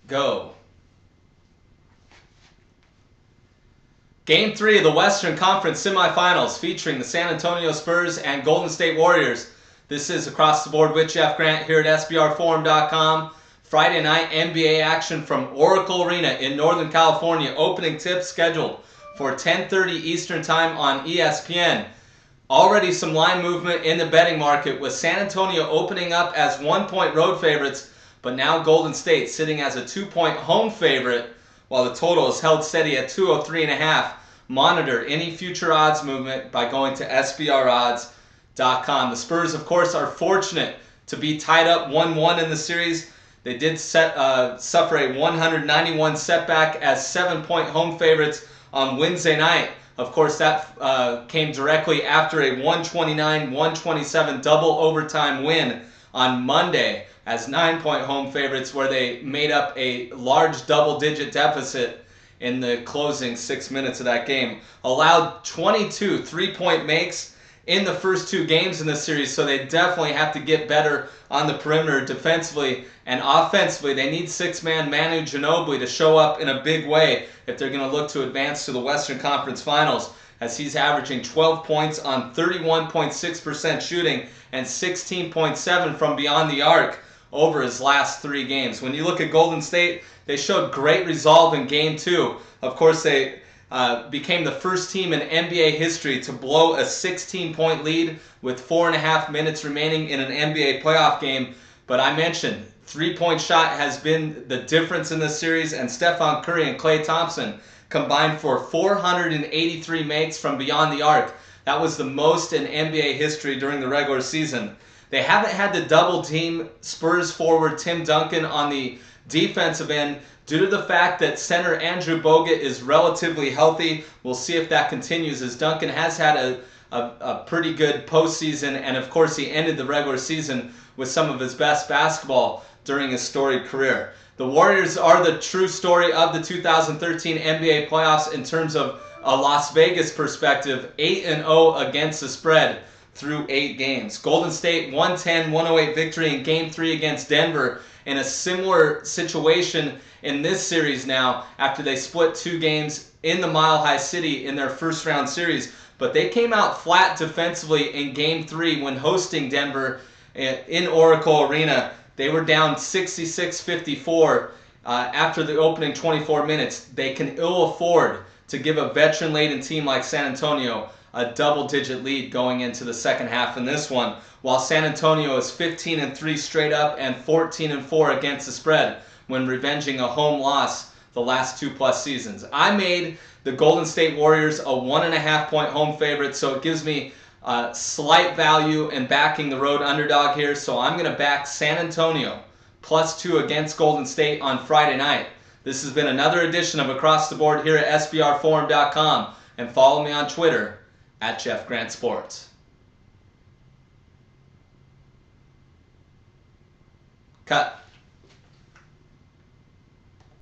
go. Game 3 of the Western Conference semifinals featuring the San Antonio Spurs and Golden State Warriors. This is Across the Board with Jeff Grant here at SBRForum.com. Friday night NBA action from Oracle Arena in Northern California. Opening tip scheduled for 10:30 Eastern Time on ESPN. Already some line movement in the betting market with San Antonio opening up as 1-point road favorites, but now Golden State sitting as a 2-point home favorite while the total is held steady at 203.5. Monitor any future odds movement by going to SBRodds.com. The Spurs, of course, are fortunate to be tied up 1-1 in the series. They did suffer a 191 setback as 7-point home favorites on Wednesday night. Of course, that came directly after a 129-127 double overtime win on Monday as 9-point home favorites, where they made up a large double-digit deficit in the closing 6 minutes of that game. Allowed 22 three-point makes in the first 2 games in the series, so they definitely have to get better on the perimeter defensively and offensively. They need 6-man Manu Ginobili to show up in a big way if they're going to look to advance to the Western Conference Finals, as he's averaging 12 points on 31.6% shooting and 16.7 from beyond the arc over his last 3 games. When you look at Golden State, they showed great resolve in Game 2. Of course, they became the first team in NBA history to blow a 16-point lead with 4.5 minutes remaining in an NBA playoff game. But I mentioned, three-point shot has been the difference in this series, and Stephon Curry and Klay Thompson combined for 483 makes from beyond the arc. That was the most in NBA history during the regular season. They haven't had to double-team Spurs forward Tim Duncan on the defensive end due to the fact that center Andrew Bogut is relatively healthy. We'll see if that continues, as Duncan has had a pretty good postseason, and of course he ended the regular season with some of his best basketball during his storied career. The Warriors are the true story of the 2013 NBA playoffs in terms of a Las Vegas perspective, 8-0 against the spread through 8 games. Golden State 110-108 victory in Game 3 against Denver, in a similar situation in this series now after they split 2 games in the Mile High City in their first round series. But they came out flat defensively in Game 3 when hosting Denver in Oracle Arena. They were down 66-54 after the opening 24 minutes. They can ill afford to give a veteran-laden team like San Antonio a double-digit lead going into the second half in this one, while San Antonio is 15-3 straight up and 14-4 against the spread when revenging a home loss the last 2+ seasons. I made the Golden State Warriors a 1.5-point home favorite, so it gives me slight value in backing the road underdog here. So I'm going to back San Antonio +2 against Golden State on Friday night. This has been another edition of Across the Board here at SBRForum.com, and follow me on Twitter at Jeff Grant Sports. Cut.